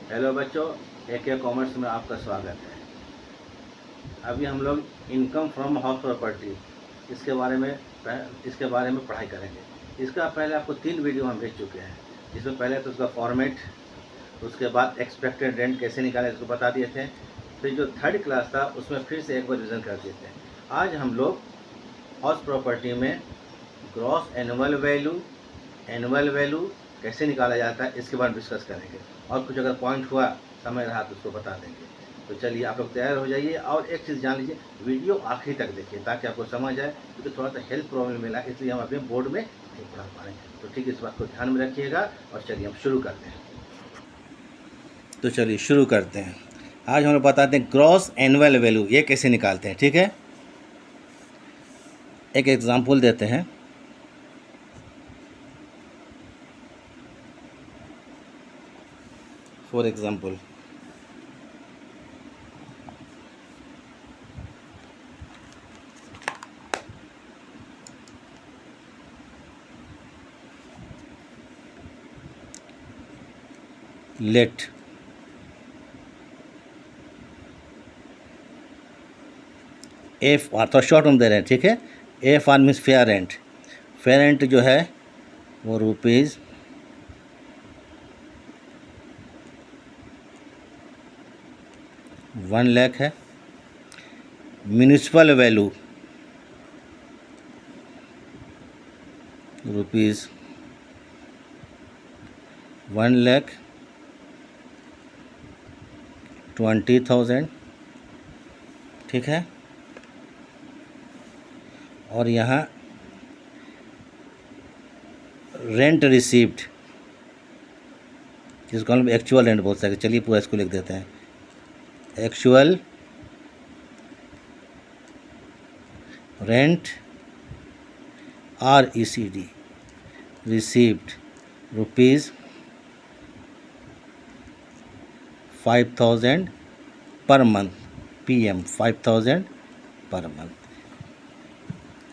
Hello बच्चों, AK commerce में आपका स्वागत है। अभी हम लोग इनकम फ्रॉम हाउस प्रॉपर्टी इसके बारे में पढ़ाई करेंगे। इसका पहले आपको 3 वीडियो हम भेज चुके हैं, जिसमें पहले तो उसका फॉर्मेट, उसके बाद एक्सपेक्टेड रेंट कैसे निकालें इसको बता दिए थे। फिर जो थर्ड क्लास था उसमें फिर से एक बार रिविजन कर दिए थे। आज हम लोग हाउस प्रॉपर्टी में ग्रॉस एनुअल वैल्यू कैसे निकाला जाता है इसके बारे में डिस्कस करेंगे, और कुछ अगर पॉइंट हुआ समय रहा तो उसको बता देंगे। तो चलिए आप लोग तैयार हो जाइए, और एक चीज़ जान लीजिए, वीडियो आखिरी तक देखिए ताकि आपको समझ आए, क्योंकि थोड़ा सा हेल्थ प्रॉब्लम मिला इसलिए हम अपने बोर्ड में नहीं पढ़ा पा रहे हैं। तो ठीक है, इस बात को ध्यान में रखिएगा, और चलिए हम शुरू करते हैं। तो चलिए शुरू करते हैं। आज हम लोग बताते हैं ग्रॉस एनुअल वैल्यू ये कैसे निकालते हैं। ठीक है, एक एग्जाम्पल देते हैं। For example, let F R, तो शॉर्ट हम दे रहे हैं। ठीक है, F R means fair rent. Fair rent जो है वो रुपीज़ 1 लाख है। Municipal value rupees 1,20,000। ठीक है, और यहाँ रेंट रिसीव्ड, जिसको हम एक्चुअल रेंट बोल सकते हैं। चलिए पूरा इसको लिख देते हैं। Actual rent RECD received rupees 5,000 per month, PM 5,000 per month.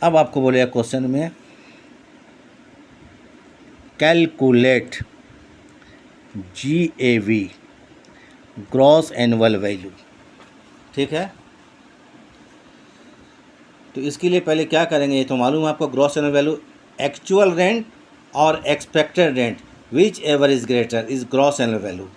अब आपको बोलेगा क्वेश्चन में calculate GAV gross annual value. ठीक है, तो इसके लिए पहले क्या करेंगे, ये तो मालूम है आपको। Gross annual value actual rent और expected rent whichever is greater is gross annual value.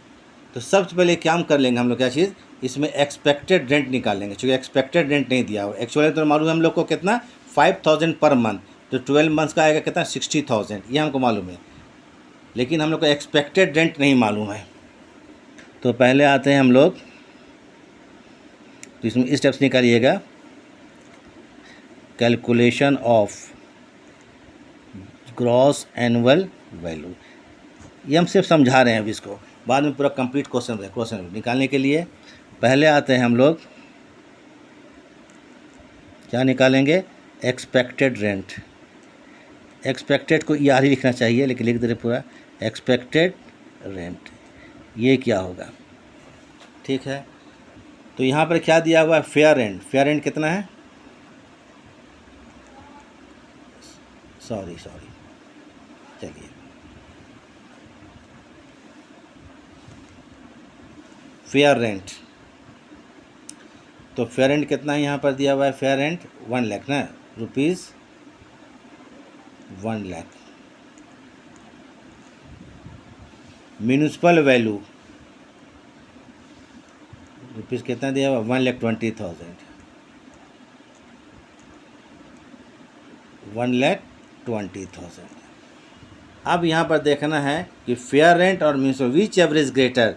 तो सबसे पहले काम कर लेंगे हम लोग, क्या चीज़, इसमें एक्सपेक्टेड रेंट निकालेंगे, क्योंकि एक्सपेक्टेड रेंट नहीं दिया हुआ। एक्चुअल तो मालूम है हम लोग को कितना, 5,000 पर मंथ, तो 12 मंथ्स का आएगा कितना, 60,000, ये हमको मालूम है। लेकिन हम लोग को एक्सपेक्टेड रेंट नहीं मालूम है। तो पहले आते हैं हम लोग, तो इसमें इस स्टेप्स निकालिएगा। Calculation of gross annual value, ये हम सिर्फ समझा रहे हैं अभी, इसको बाद में पूरा कंप्लीट क्वेश्चन निकालने के लिए पहले आते हैं हम लोग, क्या निकालेंगे, एक्सपेक्टेड रेंट। एक्सपेक्टेड को ER ही लिखना चाहिए, लेकिन लिख दे रहे पूरा एक्सपेक्टेड रेंट। ये क्या होगा, ठीक है। तो यहाँ पर क्या दिया हुआ है, फेयर रेंट। फेयर रेंट कितना है, सॉरी चलिए, फेयर रेंट, तो फेयर रेंट कितना है यहाँ पर दिया हुआ है, फेयर रेंट 1 लाख ना, rupees 1 lakh. Municipal value rupees कितना दिया हुआ, 1,20,000, 1,20,000। अब यहाँ पर देखना है कि फेयर रेंट और म्यूनिसिपल विच एवरेज ग्रेटर,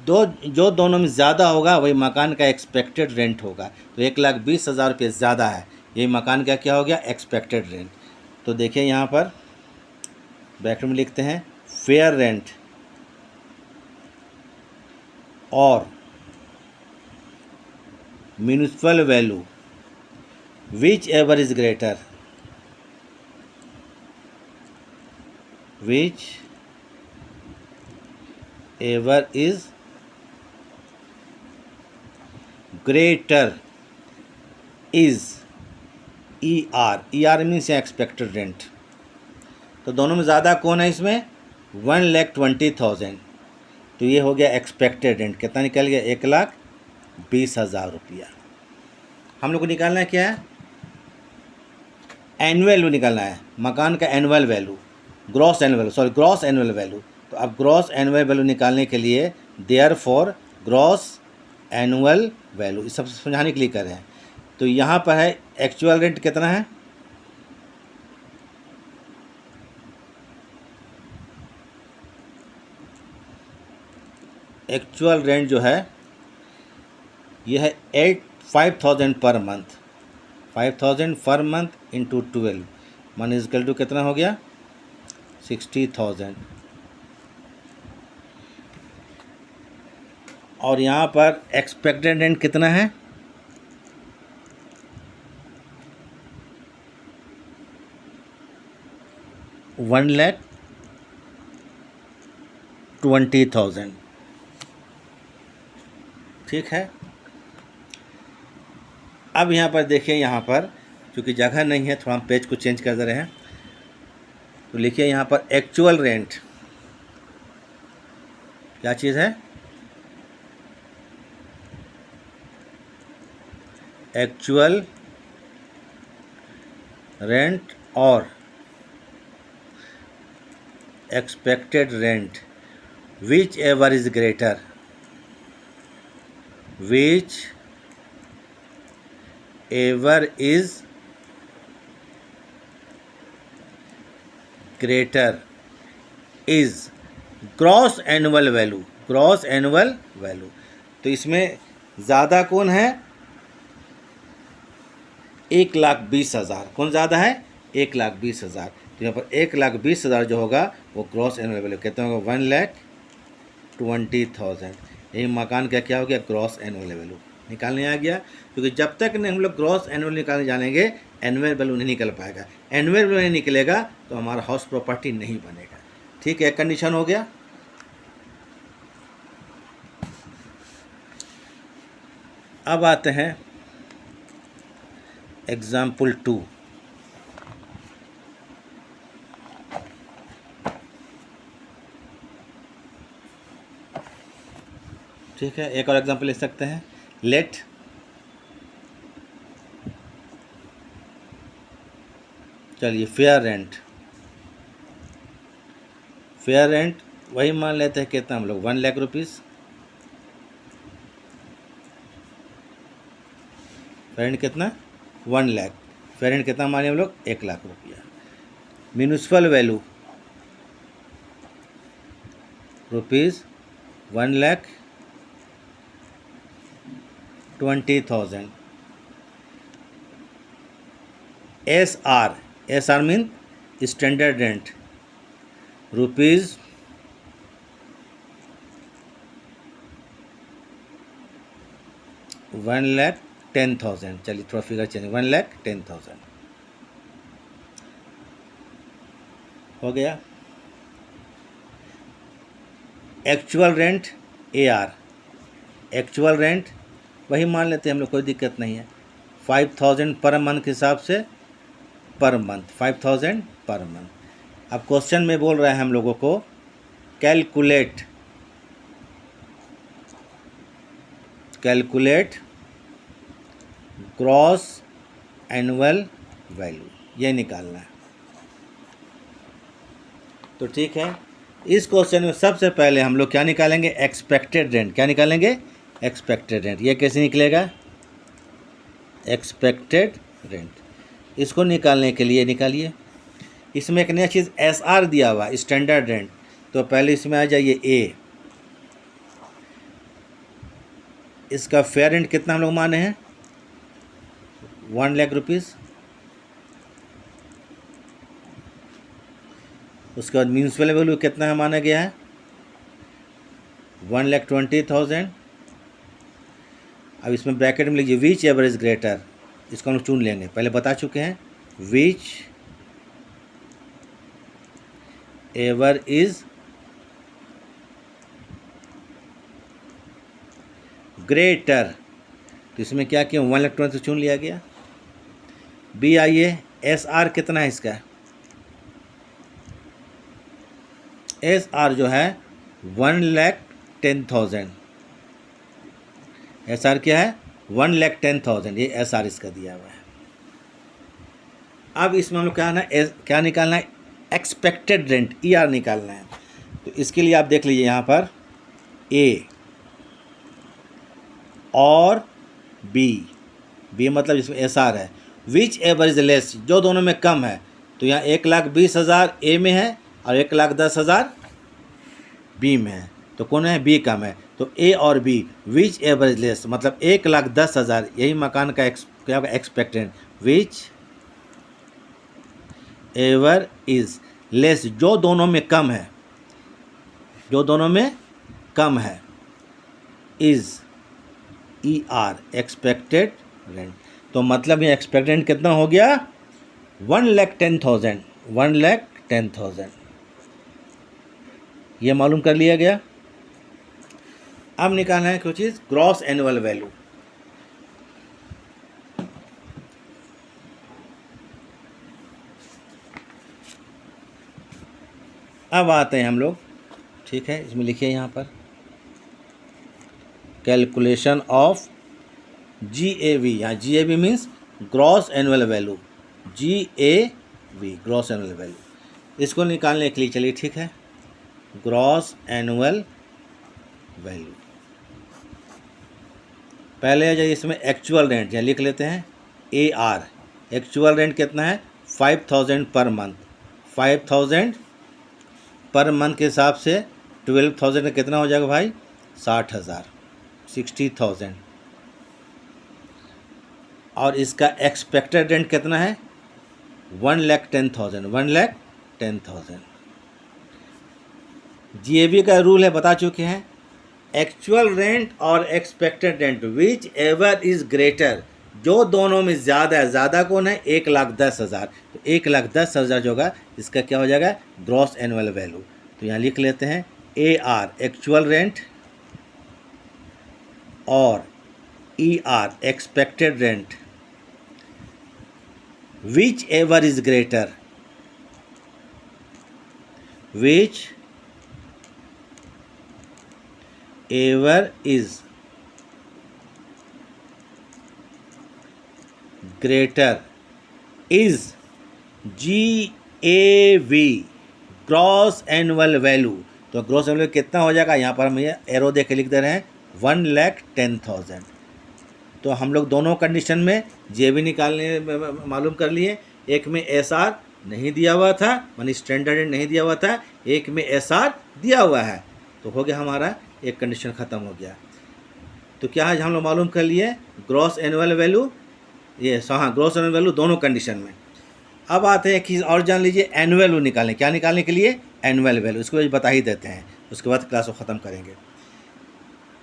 जो दोनों में ज़्यादा होगा वही मकान का एक्सपेक्टेड रेंट होगा। तो 1,20,000 रुपये ज़्यादा है, यही मकान का क्या हो गया, एक्सपेक्टेड रेंट। तो देखिए यहाँ पर ब्रैकेट में लिखते हैं फेयर रेंट और municipal value which ever is greater, which ever is greater is ER means expected rent. तो दोनों में ज़्यादा कौन है इसमें, 1,20,000। तो ये हो गया एक्सपेक्टेड रेंट, कितना निकल गया 1,20,000 रुपया। हम लोग को निकालना है क्या है, एनुअल वैल्यू निकालना है, मकान का annual value, gross annual value. तो अब ग्रॉस एनुअल वैल्यू निकालने के लिए देयरफॉर ग्रॉस एनुअल वैल्यू, इस सब समझाने के लिए कर रहे हैं। तो यहाँ पर है एक्चुअल रेंट कितना है, एक्चुअल रेंट जो है ये है 5,000 per month, 5,000 per month into 12 मन इजकल टू कितना हो गया 60,000। और यहाँ पर एक्सपेक्टेड रेंट कितना है, $1,20,000। ठीक है। अब यहाँ पर देखिए, यहाँ पर क्योंकि जगह नहीं है, थोड़ा हम पेज को चेंज कर दे रहे हैं। तो लिखिए यहाँ पर एक्चुअल रेंट क्या चीज़ है, एक्चुअल रेंट और expected rent which ever is greater, which ever is greater is gross annual value, gross annual value. तो इसमें ज़्यादा कौन है, 1,20,000, कौन ज़्यादा है 1,20,000। तो यहाँ पर 1,20,000 जो होगा वो ग्रॉस एनुअल वैल्यू कितना होगा 1,20,000। यही मकान का क्या हो गया ग्रॉस एनुअल वैल्यू निकालने आ गया। क्योंकि जब तक नहीं हम लोग ग्रॉस एनुअल निकालने जानेंगे एनुअल वैल्यू नहीं निकल पाएगा, एनुअल वैल्यू नहीं निकलेगा तो हमारा हाउस प्रॉपर्टी नहीं बनेगा। ठीक है, एक कंडीशन हो गया। अब आते हैं एग्जाम्पल 2। ठीक है, एक और एग्जाम्पल ले सकते हैं। लेट चलिए फेयर रेंट, फेयर रेंट वही मान लेते हैं कितना हम लोग 1,00,000 रुपीज़। फेयर रेंट कितना 1,00,000, फेयर रेंट कितना माने हम लोग 1,00,000 रुपया। Municipal value rupees 1,20,000। S R mean standard rent rupees 1,10,000। चलिए थोड़ा फिगर चेंज, 1,10,000 हो गया। Actual rent AR, actual rent वही मान लेते हैं हम लोग, कोई दिक्कत नहीं है। 5,000 पर मंथ के हिसाब से पर मंथ 5,000 पर मंथ। अब क्वेश्चन में बोल रहा है हम लोगों को कैलकुलेट ग्रॉस एनुअल वैल्यू, ये निकालना है। तो ठीक है, इस क्वेश्चन में सबसे पहले हम लोग क्या निकालेंगे एक्सपेक्टेड रेंट। क्या निकालेंगे एक्सपेक्टेड रेंट। ये कैसे निकलेगा एक्सपेक्टेड रेंट। इसको निकालने के लिए निकालिए, इसमें एक नया चीज़ SR दिया हुआ स्टैंडर्ड रेंट। तो पहले इसमें आ जाइए A, इसका फेयर रेंट कितना हम लोग माने हैं 1,00,000 रुपीज़। उसके बाद म्यूनिसिपल वैल्यू कितना है माना गया है 1,20,000। अब इसमें ब्रैकेट में लीजिए विच एवर इज ग्रेटर, इसको हम लोग चुन लेंगे, पहले बता चुके हैं विच एवर इज ग्रेटर। तो इसमें क्या किया 1,20,000 चुन लिया गया। बी आइए SR कितना है इसका, SR जो है 1,20,000 1,10,000। SR क्या है? 1,10,000, ये SR इसका दिया हुआ है। अब इसमें हम लोग क्या निकालना है? एक्सपेक्टेड रेंट, ER निकालना है। तो इसके लिए आप देख लीजिए यहाँ पर A और B मतलब इसमें SR है। विच एवर इज लेस, जो दोनों में कम है। तो यहाँ 1,20,000 A में है और 1,10,000 B में है। तो कौन है? B कम है। तो A और B, which ever is less मतलब 1,10,000, यही मकान का क्या होगा? Expected. Which ever is less, जो दोनों में कम है, जो दोनों में कम है, इज ER एक्सपेक्टेड रेंट। तो मतलब ये एक्सपेक्टेड रेंट कितना हो गया? 1,10,000, 1,10,000 ये मालूम कर लिया गया। अब निकालना है कुछ चीज़, ग्रॉस एनुअल वैल्यू। अब आते हैं हम लोग, ठीक है, इसमें लिखिए यहाँ पर कैलकुलेशन ऑफ GAV। यहाँ GAV means gross annual value, GAV gross annual value. इसको निकालने के लिए चलिए, ठीक है, ग्रॉस एनुअल वैल्यू। पहले जो इसमें एक्चुअल रेंट यहाँ लिख लेते हैं, AR। एक्चुअल रेंट कितना है? 5,000 पर मंथ। 5,000 पर मंथ के हिसाब से 12,000 का कितना हो जाएगा भाई? 60,000, 60,000। और इसका एक्सपेक्टेड रेंट कितना है? 1,10,000, 1,10,000। GAV का रूल है, बता चुके हैं। एक्चुअल रेंट और expected rent which ever is greater, जो दोनों में ज़्यादा है। ज़्यादा कौन है? 1,10,000। तो 1,10,000 जो होगा इसका क्या हो जाएगा? Gross annual value. तो यहाँ लिख लेते हैं AR एक्चुअल रेंट और ER expected rent, which ever is greater, which ever is greater is GAV gross annual value. तो ग्रॉस एनुअल कितना हो जाएगा? यहाँ पर हम ये एरो दे के लिख दे रहे हैं 1,10,000। तो हम लोग दोनों कंडीशन में GAV निकालने मालूम कर लिए। एक में SR नहीं दिया हुआ था, मानी स्टैंडर्ड रेंट नहीं दिया हुआ था, एक में SR दिया हुआ है। तो हो गया हमारा, एक कंडीशन ख़त्म हो गया। तो क्या है, हम लोग मालूम कर लिए ग्रॉस एनुअल वैल्यू, ये हाँ ग्रॉस एनुअल वैल्यू दोनों कंडीशन में। अब आते हैं कि और जान लीजिए एनुअल वैल्यू निकालें। क्या निकालने के लिए? Annual value. इसको बता ही देते हैं, उसके बाद क्लास को ख़त्म करेंगे।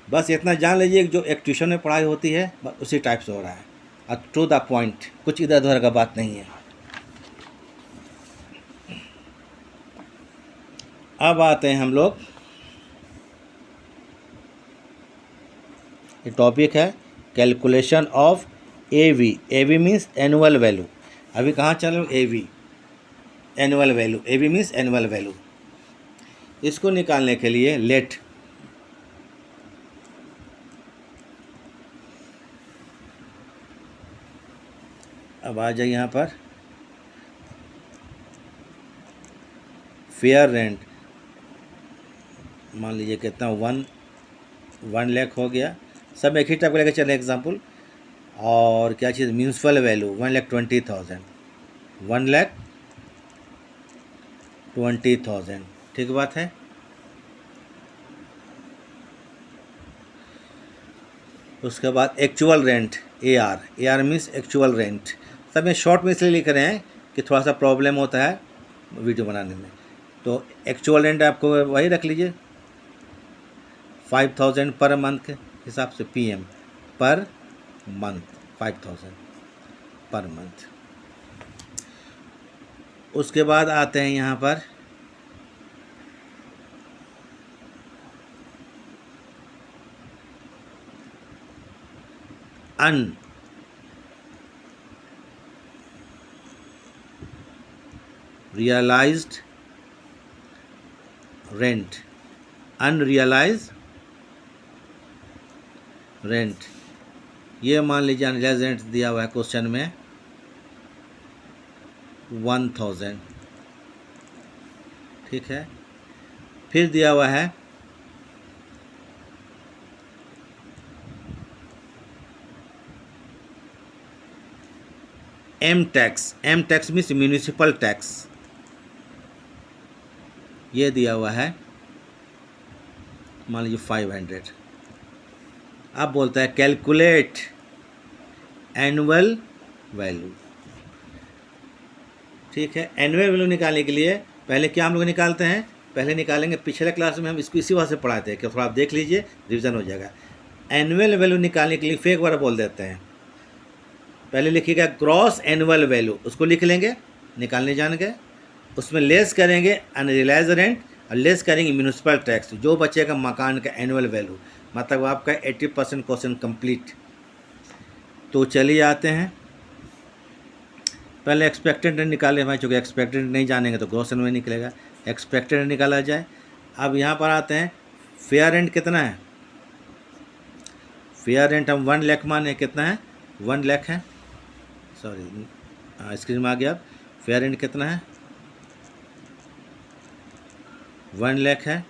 बस इतना जान लीजिए कि जो एक ट्यूशन में पढ़ाई होती है बस उसी टाइप से हो रहा है, और टू द पॉइंट, कुछ इधर उधर का बात नहीं है। अब आते हैं हम लोग, ये टॉपिक है calculation of AV। AV means annual value. अभी कहाँ चलो? AV annual value. AV means annual value. इसको निकालने के लिए लेट अब आ जाइए यहाँ पर फेयर रेंट, मान लीजिए कितना 1 लाख हो गया। सब एक ही टाइप का लेकर चले एग्जाम्पल। और क्या चीज़? Municipal value 1,20,000, 1,20,000। ठीक बात है। उसके बाद actual rent AR means actual rent. सब में शॉर्ट में इसलिए लिख रहे हैं कि थोड़ा सा प्रॉब्लम होता है वीडियो बनाने में। तो एक्चुअल रेंट आपको वही रख लीजिए 5,000 पर मंथ के हिसाब से, PM per month 5,000 per month. उसके बाद आते हैं यहाँ पर अनरियलाइज्ड रेंट, अनरियलाइज्ड रेंट, ये मान लीजिए अनरियलाइज रेंट दिया हुआ है क्वेश्चन में 1000, ठीक है। फिर दिया हुआ है M tax, M tax means municipal tax, ये दिया हुआ है मान लीजिए 500। अब बोलता है कैलकुलेट एनुअल वैल्यू, ठीक है। एनुअल वैल्यू निकालने के लिए पहले क्या हम लोग निकालते हैं, पहले निकालेंगे, पिछले क्लास में हम इसको इसी वजह से पढ़ाते हैं कि थोड़ा आप देख लीजिए, रिविजन हो जाएगा। एनुअल वैल्यू निकालने के लिए फिर एक बार बोल देते हैं, पहले लिखिएगा ग्रॉस एनुअल वैल्यू, उसको लिख लेंगे निकालने जान गए, उसमें लेस करेंगे अनरियलाइज रेंट और लेस करेंगे म्यूनिसिपल टैक्स, जो बचेगा मकान का एनुअल वैल्यू, मतलब आपका 80% क्वेश्चन कंप्लीट। तो चलिए आते हैं, पहले एक्सपेक्टेड रेंट निकाले भाई, चूँकि एक्सपेक्टेड नहीं जानेंगे तो ग्रॉस एनुअल निकलेगा, एक्सपेक्टेड रेंट निकाला जाए। अब यहाँ पर आते हैं फेयर रेंट कितना है, फेयर रेंट हम 1 लाख माने, कितना है 1 लाख है, सॉरी स्क्रीन में आ गया। फेयर रेंट कितना है 1 लाख है।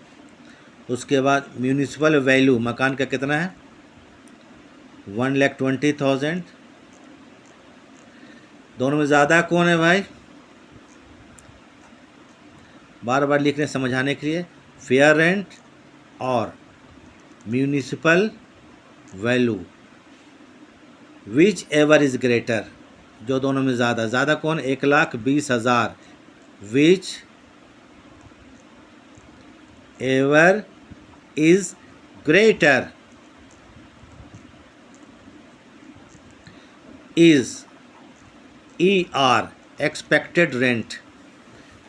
उसके बाद म्यूनिसिपल वैल्यू मकान का कितना है 1,20,000। दोनों में ज़्यादा कौन है भाई, बार बार लिख रहे हैं समझाने के लिए, फेयर रेंट और municipal value, which ever is greater, जो दोनों में ज़्यादा कौन, 1,20,000, which ever is greater is ER expected rent.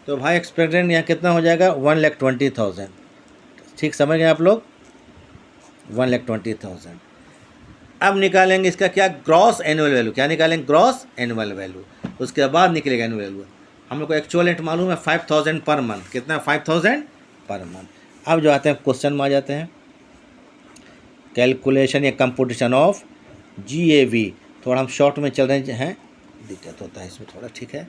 तो भाई एक्सपेक्टेड रेंट यहाँ कितना हो जाएगा 1,20,000, ठीक समझ गए आप लोग, 1,20,000। अब निकालेंगे इसका क्या, ग्रॉस एनुअल वैल्यू, क्या निकालेंगे ग्रॉस एनुअल वैल्यू, उसके बाद निकलेगा एनुअल वैल्यू। हम लोग को एक्चुअल रेंट मालूम है 5,000 पर मंथ, कितना 5,000 पर मंथ। अब जो आते हैं क्वेश्चन में आ जाते हैं, कैलकुलेशन या कंप्यूटेशन ऑफ GAV, थोड़ा हम शॉर्ट में चल रहे हैं, दिक्कत होता है इसमें थोड़ा, ठीक है।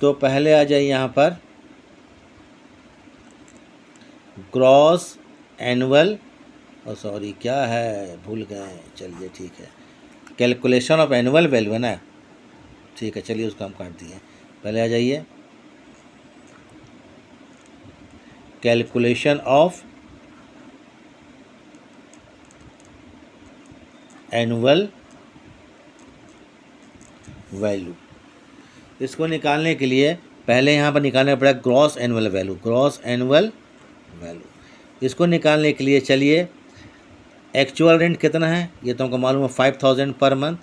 तो पहले आ जाइए यहाँ पर ग्रॉस एनुअल, और सॉरी क्या है भूल गए, चलिए ठीक है, कैलकुलेशन ऑफ एनुअल वैल्यू है ना, ठीक है चलिए उसको हम काट दिए। पहले आ जाइए कैलकुलेशन ऑफ एनुअल वैल्यू, इसको निकालने के लिए पहले यहाँ पर निकालना पड़ेगा gross annual value, gross annual value. इसको निकालने के लिए चलिए एक्चुअल रेंट कितना है, ये तो हमको मालूम है 5,000 पर मंथ,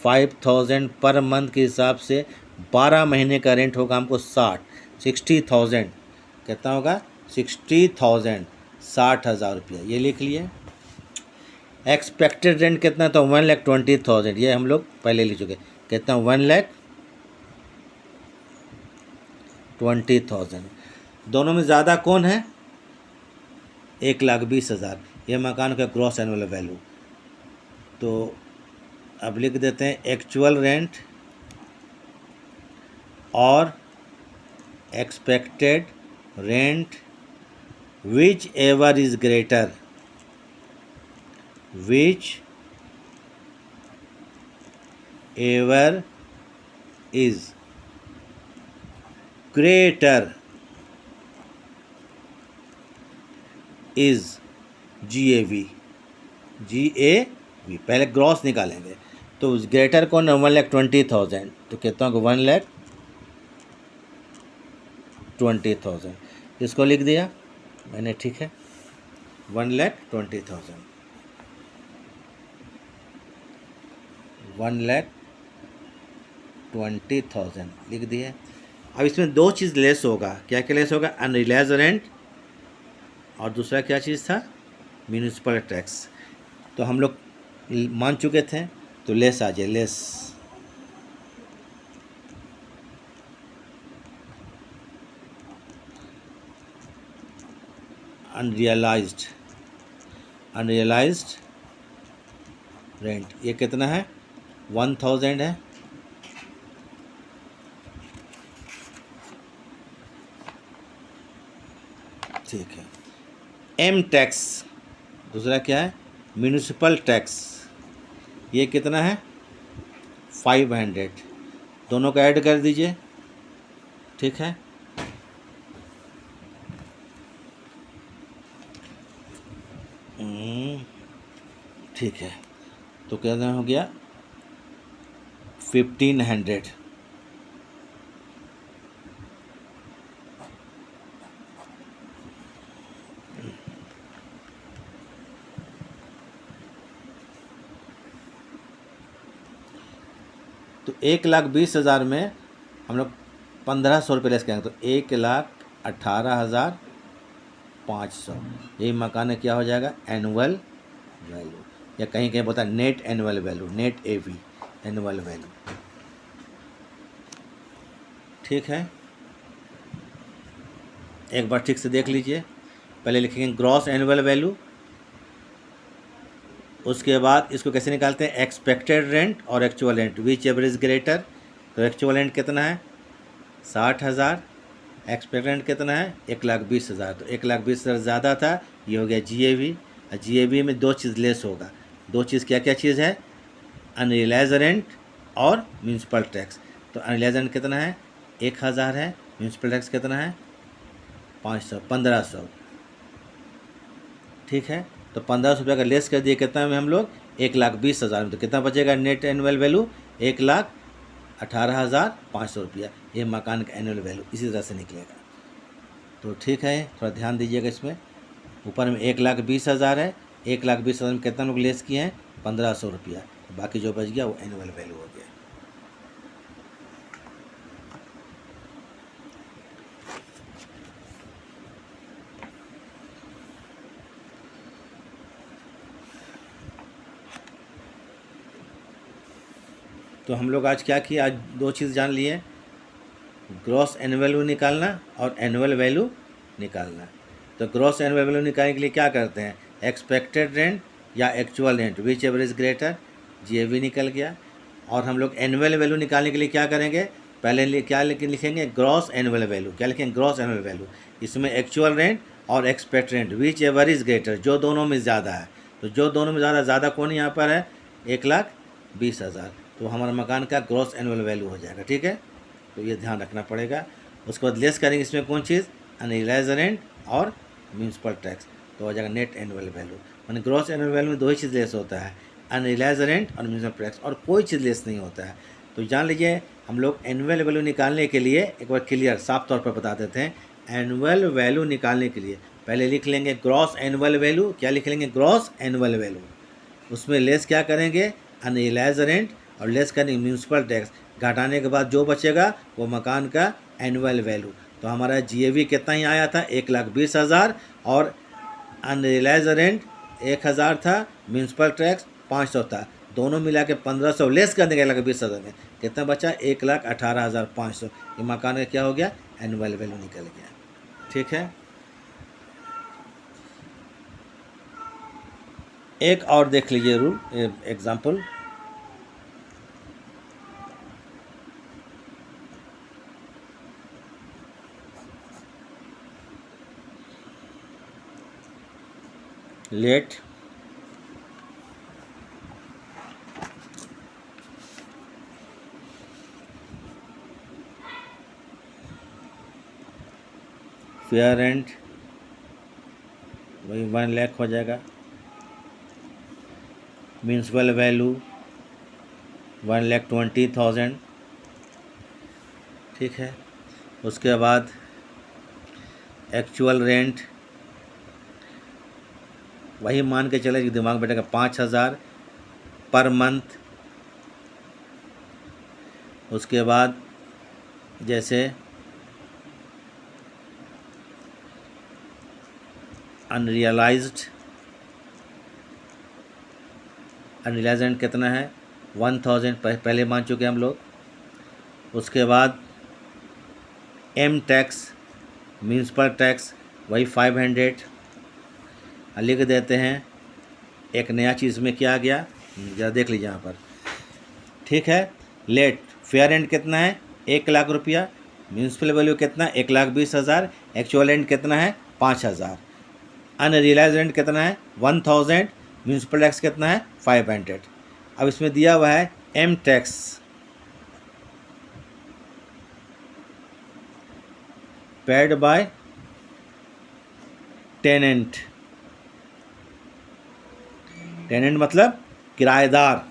5,000 पर मंथ के हिसाब से 12 महीने का रेंट होगा हमको 60,000, कितना होगा 60,000, 60,000 रुपया, ये लिख लिए। एक्सपेक्टेड रेंट कितना, तो 1,20,000, ये हम लोग पहले लिख चुके, कितना 1,20,000। दोनों में ज़्यादा कौन है 1,20,000, ये मकान का ग्रॉस एनुअल वैल्यू। तो अब लिख देते हैं एक्चुअल रेंट और expected rent whichever is greater, which ever is greater is GAV, पहले ग्रॉस निकालेंगे, तो ग्रेटर कौन है 1,20,000, तो कहता हूँ 1,20,000, इसको लिख दिया मैंने, ठीक है 1,20,000, 1,20,000 लिख दिया। अब इसमें दो चीज़ लेस होगा, क्या क्या लेस होगा, अनरियलाइज रेंट और दूसरा क्या चीज़ था म्यूनिसिपल टैक्स। तो हम लोग मान चुके थे, तो लेस आ जाए, लेस अनरियलाइज्ड, अनरियलाइज्ड रेंट, ये कितना है? 1000 है। ठीक है। एम टैक्स, दूसरा क्या है? म्यूनिसिपल टैक्स, ये कितना है? 500। दोनों को ऐड कर दीजिए। ठीक है। ठीक है, तो कितना हो गया? 1500। तो 1,20,000 में हम लोग 1500 रुपये लेस करेंगे, तो 1,18,500। यही मकान है, क्या हो जाएगा? एनुअल वैल्यू, या कहीं कहीं बोलता है नेट एनुअल वैल्यू, नेट एवी, एनुअल वैल्यू। ठीक है, एक बार ठीक से देख लीजिए। पहले लिखेंगे ग्रॉस एनुअल वैल्यू, उसके बाद इसको कैसे निकालते हैं? एक्सपेक्टेड रेंट और actual rent, which ever is greater. तो एक्चुअल रेंट कितना है? 60,000। एक्सपेक्टेड रेंट कितना है? 1,20,000। तो 1,20,000 ज़्यादा था, ये हो गया GAV। और GAV में दो चीज़ लेस होगा। दो चीज़ क्या क्या चीज़ है? अनरियलाइज रेंट और म्यूनसिपल टैक्स। तो अनरियलाइज रेंट कितना है? 1,000 है। म्यूनसिपल टैक्स कितना है? 500, 1500। ठीक है, तो 1500 रुपये का लेस कर दिए, कितना में हम लोग? 1,20,000 में। तो कितना बचेगा नेट एनुअल वैल्यू? 1,18,500 रुपया। ये मकान का एनुअल वैल्यू इसी तरह से निकलेगा। तो ठीक है, थोड़ा ध्यान दीजिएगा इसमें। ऊपर में 1,20,000 है, 1,20,000 में कितना लोग लेस किए हैं? 1500 रुपया। बाकी जो बच गया वो एनुअल वैल्यू हो गया। तो हम लोग आज क्या किए? आज दो चीज़ जान लिए, ग्रॉस एनुअल वैल्यू निकालना और एनुअल वैल्यू निकालना। तो ग्रॉस एनुअल वैल्यू निकालने के लिए क्या करते हैं? एक्सपेक्टेड रेंट या actual rent, which ever is greater, GAV निकल गया। और हम लोग एनुअल वैल्यू निकालने के लिए क्या करेंगे? पहले क्या लिखेंगे? Gross annual value. क्या लिखेंगे? Gross annual value. इसमें एक्चुअल रेंट और expect rent, which ever is greater, जो दोनों में ज़्यादा है। तो जो दोनों में ज़्यादा कौन यहाँ पर है? 1,20,000। तो हमारा मकान का ग्रॉस एनुअल वैल्यू हो जाएगा। ठीक है, तो ये ध्यान रखना पड़ेगा। उसके बाद लेस करेंगे इसमें कौन चीज़? अनरियलाइज रेंट और म्यूनसिपल टैक्स। तो हो जाएगा नेट एनुअल वैल्यू। मैंने ग्रॉस एनुअल वैल्यू में दो ही चीज़ लेस होता है, अनरियलाइज रेंट और म्यूनसिपल टैक्स, और कोई चीज़ लेस नहीं होता है। तो जान लीजिए, हम लोग एनुअल वैल्यू निकालने के लिए एक बार क्लियर साफ तौर पर बता देते हैं। एनुअल वैल्यू निकालने के लिए पहले लिख लेंगे ग्रॉस एनुअल वैल्यू। क्या लिख लेंगे? Gross annual value. उसमें लेस क्या करेंगे? अनरियलाइज रेंट और लेस करेंगे म्यूनसिपल टैक्स। घटाने के बाद जो बचेगा वो मकान का एनुअल वैल्यू। तो हमारा GAV कितना ही आया था? 1,20,000। और अनरियलाइज रेंट 1,000 था, म्यूनसिपल टैक्स 500 था। दोनों मिला के 1500 लेस कर देंगे 1,20,000 में, कितना बचा? 1,18,500। ये मकान का क्या हो गया? एनुअल वैल्यू निकल गया। ठीक है, एक और देख लीजिए rule, example. Let fair rent, वही 1 लाख हो जाएगा। Municipal value 1,20,000। ठीक है, उसके बाद एक्चुअल रेंट वही मान के चले, दिमाग बैठेगा 5,000 पर मंथ। उसके बाद जैसे अनरियलाइज्ड रेंट कितना है? 1,000 पहले मान चुके हम लोग। उसके बाद एम टैक्स, म्यूनसिपल टैक्स वही 500 लिख देते हैं। एक नया चीज़ में क्या आ गया, जरा देख लीजिए यहाँ पर, ठीक है। लेट फेयर रेंट कितना है, 1 लाख रुपया। म्यूनसिपल वैल्यू कितना, 1,20,000। एक्चुअल रेंट कितना है, 5,000। अनरियलाइज रेंट कितना है, 1,000। म्यूनसिपल टैक्स कितना है, 500। अब इसमें दिया हुआ है M tax, paid by tenant. Tenant मतलब किराएदार,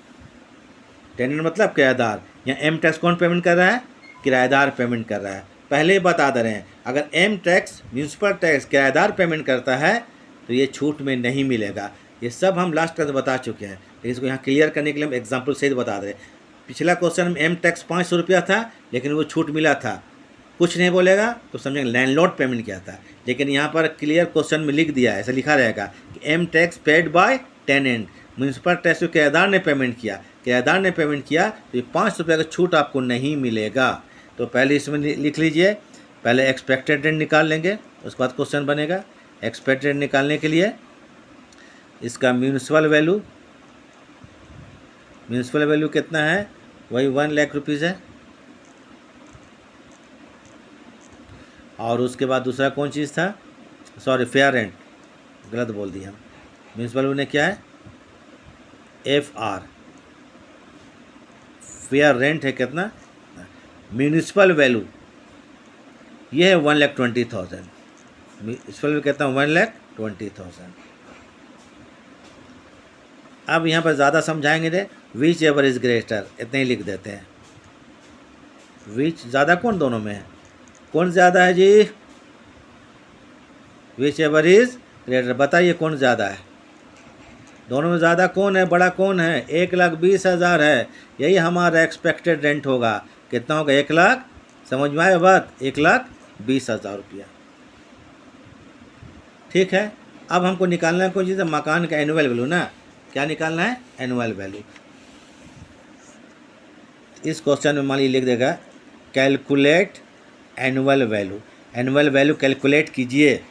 टेनेंट मतलब किराएदार। यहाँ एम टैक्स कौन पेमेंट कर रहा है, किराएदार पेमेंट कर रहा है। पहले ही बता दे रहे हैं, अगर एम टैक्स म्यूनसिपल टैक्स किराएदार पेमेंट करता है तो ये छूट में नहीं मिलेगा। ये सब हम लास्ट क्लास बता चुके हैं, लेकिन इसको यहाँ क्लियर करने के लिए हम एग्जाम्पल सहित बता दे रहे हैं। पिछला क्वेश्चन में एम टैक्स 500 रुपया था, लेकिन वो छूट मिला था, कुछ नहीं बोलेगा तो समझेंगे लैंडलॉर्ड पेमेंट किया था। लेकिन यहाँ पर क्लियर क्वेश्चन में लिख दिया है, ऐसा लिखा रहेगा कि M tax paid by tenant. Municipal tax को किराएदार ने पेमेंट किया, किराएदार ने पेमेंट किया तो ये 500 रुपये का छूट आपको नहीं मिलेगा। तो पहले इसमें लिख लीजिए, पहले एक्सपेक्टेड रेंट निकाल लेंगे, उसके बाद क्वेश्चन बनेगा। एक्सपेक्टेड रेंट निकालने के लिए इसका म्यूनसिपल वैल्यू कितना है, वही 1 लाख रुपीज़ है। और उसके बाद दूसरा कौन चीज़ था, सॉरी फेयर रेंट, गलत बोल दिया हम। म्यूनसिपल वैल्यू ने क्या है, FR। फेयर रेंट है कितना, म्यूनसिपल वैल्यू ये है 1,20,000। म्यूनसिपल वैल्यू कितना, 1,20,000। अब यहाँ पर ज़्यादा समझाएंगे रे, विच एवर इज़ ग्रेटर, इतने ही लिख देते हैं। विच ज़्यादा कौन दोनों में है, कौन ज़्यादा है जी, विच एवर इज़ ग्रेटर, बताइए कौन ज़्यादा है, दोनों में ज़्यादा कौन है, बड़ा कौन है, 1,20,000 है। यही हमारा एक्सपेक्टेड रेंट होगा, कितना होगा, 1 लाख। समझ में आए बात, 1,20,000 रुपया, ठीक है। अब हमको निकालना है कोई चीज़, मकान का एनुअल वैल्यू ना, क्या निकालना है, एनुअल वैल्यू। इस क्वेश्चन में मान लीजिए लिख देगा calculate annual value. Annual value calculate कीजिए,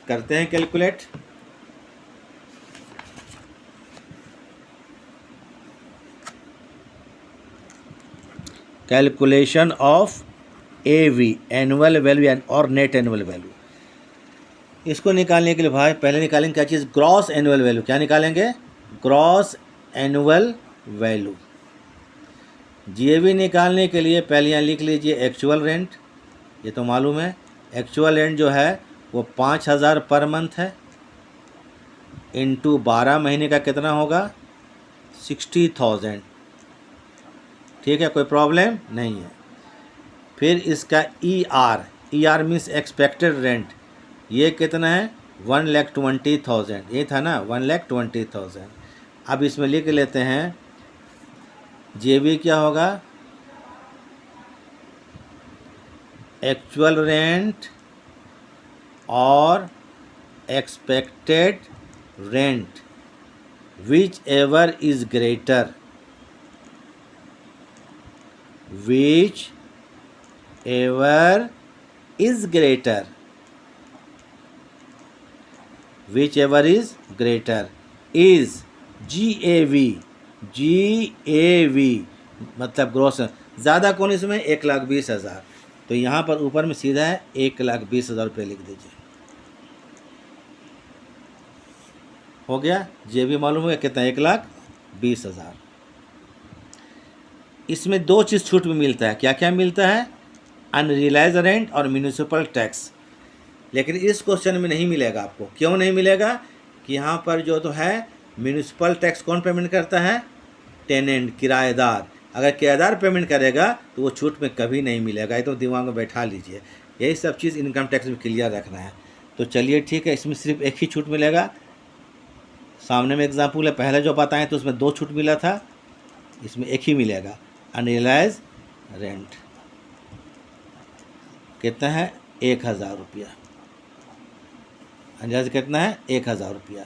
करते हैं calculate. Calculation of AV, annual value और नेट एनुअल वैल्यू। इसको निकालने के लिए भाई पहले निकालेंगे क्या चीज़, ग्रॉस एनुअल वैल्यू। क्या निकालेंगे, ग्रॉस एनुअल वैल्यू। GAV निकालने के लिए पहले यहाँ लिख लीजिए एक्चुअल रेंट, ये तो मालूम है। एक्चुअल रेंट जो है वो 5,000 पर मंथ है, इंटू 12 महीने का कितना होगा, 60,000, ठीक है, कोई प्रॉब्लम नहीं है। फिर इसका ER मीन्स एक्सपेक्टेड रेंट, ये कितना है, 1,20,000, ये था ना, 1,20,000। अब इसमें लिख लेते हैं JV क्या होगा, एक्चुअल रेंट और expected rent which ever is greater, which ever is greater, which ever is greater is GAV मतलब ग्रॉस। ज़्यादा कौन इसमें, 1,20,000, तो यहाँ पर ऊपर में सीधा है 1,20,000 रुपये लिख दीजिए, हो गया। JV मालूम हो गया कितना, 1,20,000। इसमें 2 चीज़ छूट में मिलता है, क्या क्या मिलता है, अनरियलाइज रेंट और म्यूनिसिपल टैक्स। लेकिन इस क्वेश्चन में नहीं मिलेगा आपको, क्यों नहीं मिलेगा, कि यहाँ पर जो तो है म्यूनिसिपल टैक्स कौन पेमेंट करता है, टेनेंट, किराएदार। अगर किराएदार पेमेंट करेगा तो वो छूट में कभी नहीं मिलेगा, ये तो दिमाग में बैठा लीजिए। यही सब चीज़ इनकम टैक्स में क्लियर रखना है। तो चलिए ठीक है, इसमें सिर्फ एक ही छूट मिलेगा। सामने में एग्जाम्पल है, पहले जो बताएं तो उसमें 2 छूट मिला था, इसमें एक ही मिलेगा, अनरियलाइज रेंट कितना है, 1,000 रुपया। अंदाज कितना है, 1,000 रुपया।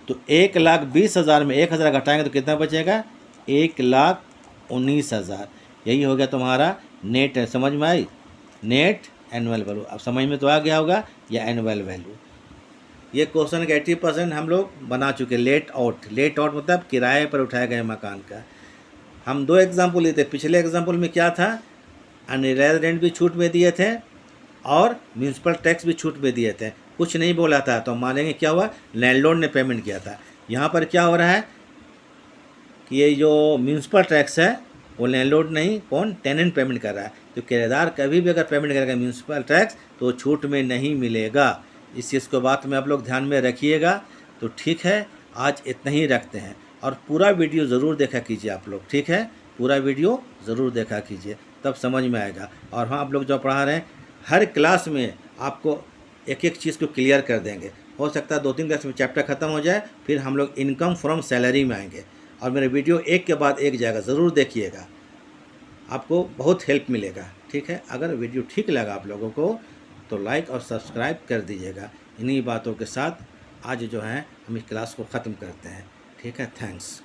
तो 1,20,000 में 1,000 घटाएंगे तो कितना बचेगा, 1,19,000। यही हो गया तुम्हारा नेट, समझ में आई, नेट एनुअल वैल्यू। अब समझ में तो आ गया होगा, या एनुअल वैल्यू। ये क्वेश्चन का 80% हम लोग बना चुके। लेट आउट मतलब किराए पर उठाए गए मकान का। हम 2 एग्जाम्पल लिए थे। पिछले एग्जाम्पल में क्या था, अनरिलायज रेंट भी छूट में दिए थे और म्यूनसिपल टैक्स भी छूट में दिए थे, कुछ नहीं बोला था। तो मानेंगे क्या हुआ, लैंडलॉर्ड ने पेमेंट किया था। यहाँ पर क्या हो रहा है कि ये जो म्यूनसिपल टैक्स है वो लैंडलॉर्ड नहीं, कौन, टेनेंट पेमेंट कर रहा है। तो किराएदार कभी भी अगर पेमेंट करेगा म्यूनसिपल टैक्स तो छूट में नहीं मिलेगा। इस चीज़ को बात में आप लोग ध्यान में रखिएगा। तो ठीक है, आज इतना ही रखते हैं और पूरा वीडियो ज़रूर देखा कीजिए आप लोग, ठीक है, पूरा वीडियो ज़रूर देखा कीजिए, तब समझ में आएगा। और हाँ, आप लोग जो पढ़ा रहे हैं हर क्लास में आपको एक एक चीज़ को क्लियर कर देंगे। हो सकता है 2-3 क्लास में चैप्टर ख़त्म हो जाए, फिर हम लोग इनकम फ्रॉम सैलरी में आएंगे और मेरे वीडियो एक के बाद एक जाएगा, ज़रूर देखिएगा, आपको बहुत हेल्प मिलेगा। ठीक है, अगर वीडियो ठीक लगा आप लोगों को तो लाइक और सब्सक्राइब कर दीजिएगा। इन्हीं बातों के साथ आज जो है हम इस क्लास को ख़त्म करते हैं। ठीक है, थैंक्स।